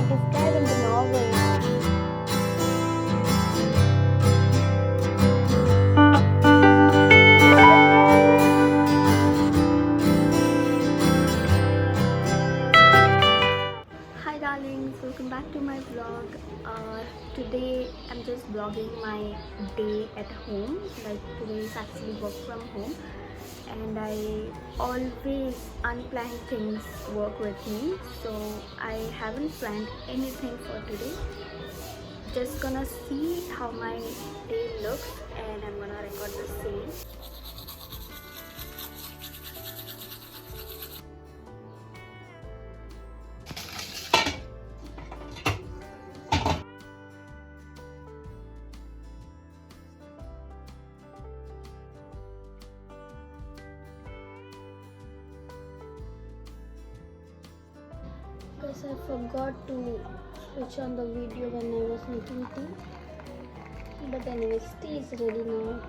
describe in the novel. Hi darlings, welcome back to my vlog. Today I'm just vlogging my day at home. Like today is actually work from home, and I always unplanned things work with me, so I haven't planned anything for today. Just gonna see how my day looks and I'm gonna record the same. Because I forgot to switch on the video when I was making tea. But anyways, tea is ready now.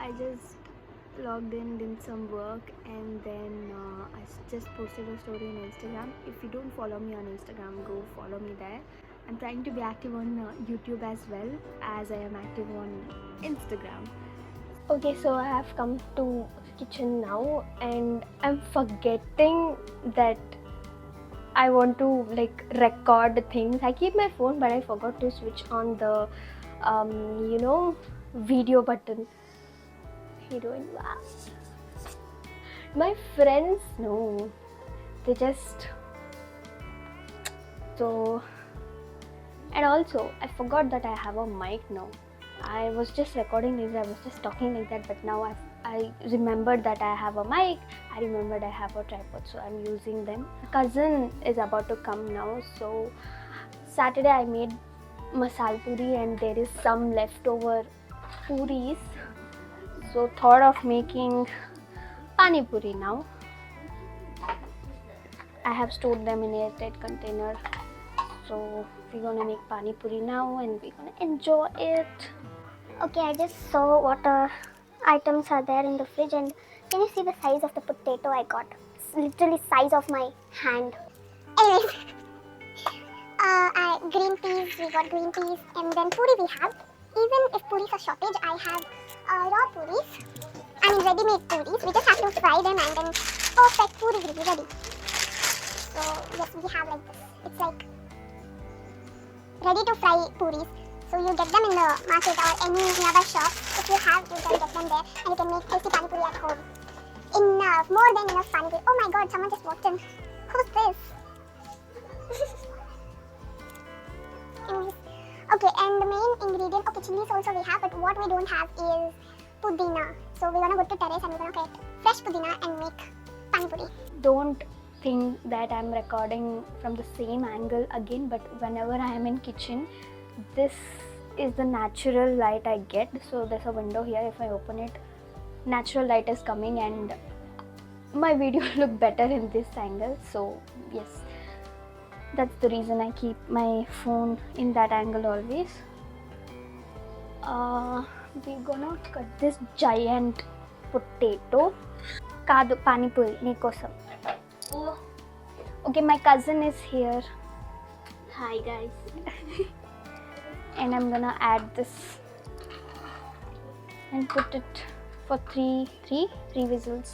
I just logged in, did some work, and then I just posted a story on Instagram. If you don't follow me on Instagram, go follow me there. I'm trying to be active on YouTube as well as I am active on Instagram. Okay, so I have come to kitchen now, and I'm forgetting that I want to like record things. I keep my phone, but I forgot to switch on the video button. Heroine, wow. My friends know, they just so, and also I forgot that I have a mic now. I was just recording this, I was just talking like that, but now I remembered that I have a mic. I remembered I have a tripod, so I'm using them. My cousin is about to come now, so Saturday I made masala puri and there is some leftover puris. So thought of making pani puri now. I have stored them in airtight container. So we're gonna make pani puri now and we're gonna enjoy it. Okay, I just saw what items are there in the fridge, and can you see the size of the potato I got? It's literally size of my hand. Anyways, green peas, we got green peas, and then puri we have. Even if puris are shortage, I have raw puris. I mean ready-made puris. We just have to fry them and then perfect puri will be ready. So yes, we have like this. It's like ready to fry puris. So you get them in the market or any nearby shop. If you have, you can get them there and you can make tasty pani puri at home. Enough, more than enough pani puri. Oh my god, someone just walked in. Who's this? Okay, and the main ingredient, okay, chilies also we have, but what we don't have is pudina. So we're gonna go to terrace and we're gonna get fresh pudina and make pani puri. Don't think that I'm recording from the same angle again, but whenever I am in kitchen, this is the natural light I get. So there's a window here. If I open it, natural light is coming and my video look better in this angle. So yes, that's the reason I keep my phone in that angle always. We're gonna cut this giant potato. Kadu pani puri nikosam. Okay, my cousin is here. Hi guys. And I'm gonna add this and put it for three whistles.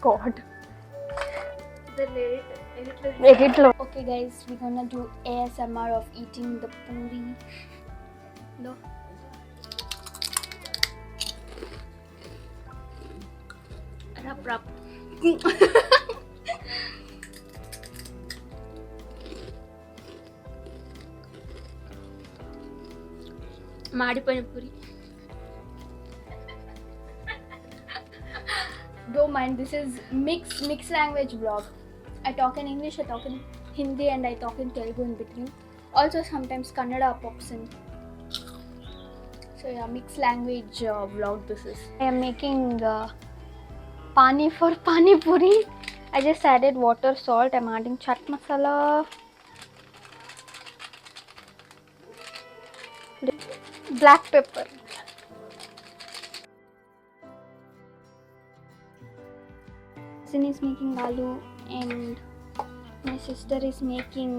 God. Okay guys, we're gonna do ASMR of eating the puri. No. Rap. మాడిపోయిన puri. Don't mind, this is mixed language vlog. I talk in English, I talk in Hindi, and I talk in Telugu in between. Also sometimes Kannada pops in. So yeah, mixed language vlog this is. I am making pani for pani puri. I just added water, salt. I'm adding chaat masala, black pepper. Cousin is making aloo and my sister is making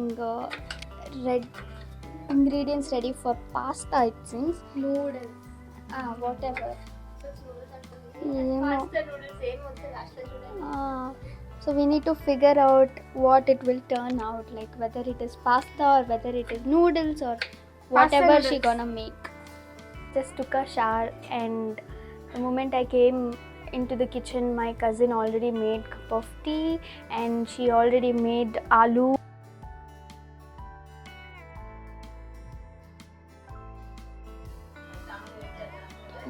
red ingredients ready for pasta, it seems. Noodles. Whatever. Pasta noodles ఏం వస్తే last లో చూడండి. So we need to figure out what it will turn out, like whether it is pasta or whether it is noodles or whatever she gonna make. Just took a shower and the moment I came into the kitchen, my cousin already made cup of tea and she already made aloo.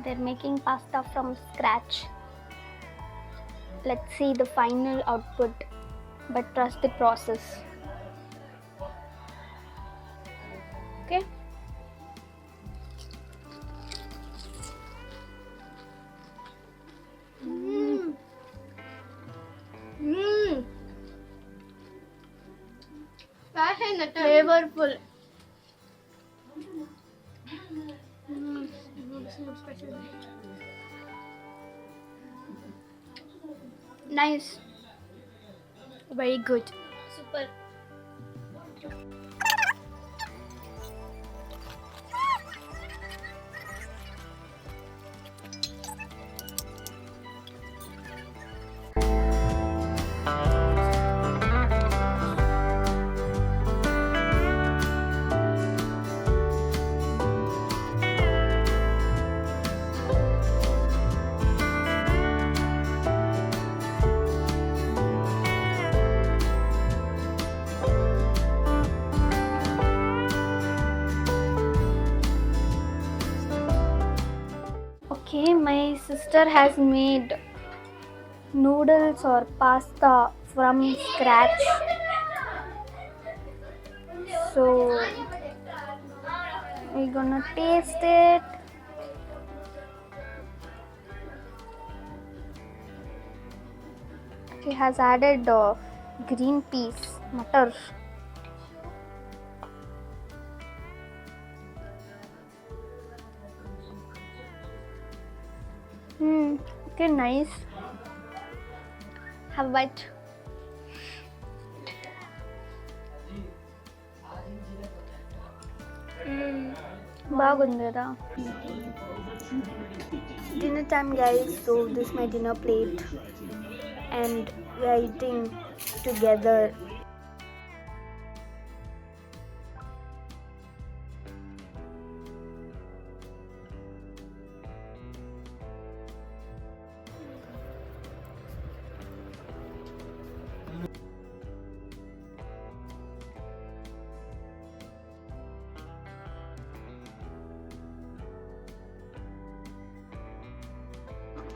They're making pasta from scratch. Let's see the final output, but trust the process. Okay. Flavorful. Nice. Very good. Super. Okay, my sister has made noodles or pasta from scratch. So we're gonna taste it. She has added green peas, matar. Okay, nice. Have a bite. బాగుంది కదా. Dinner time guys, so this is my dinner plate and we are eating together.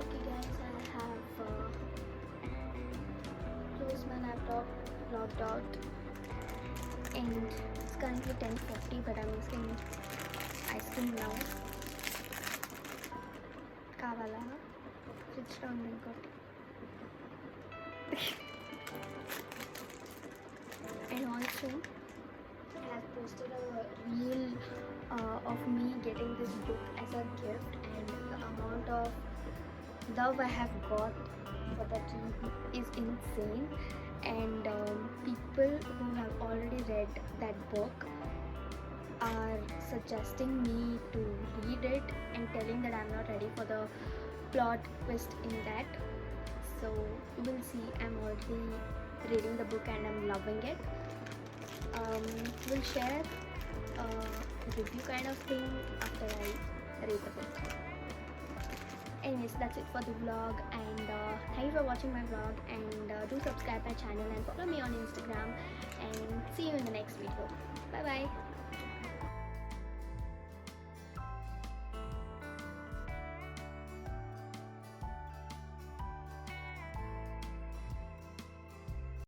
Okay guys, I have closed my laptop, logged out, and it's currently 10:40 but I'm missing ice cream now. కావాలా ఫ్రిడ్జ్లో ఉంది ఇంకోటి. And also I have posted a reel of me getting this book as a gift, and the amount of love I have got for that reel is insane. and people who have already read that book are suggesting me to read it and telling that I'm not ready for the plot twist in that. So we'll see. I'm already reading the book and I'm loving it. We'll share a review kind of thing after I read the book. Anyways, that's it for the vlog, and thank you for watching my vlog, and do subscribe my channel and follow me on Instagram, and see you in the next video. Bye bye.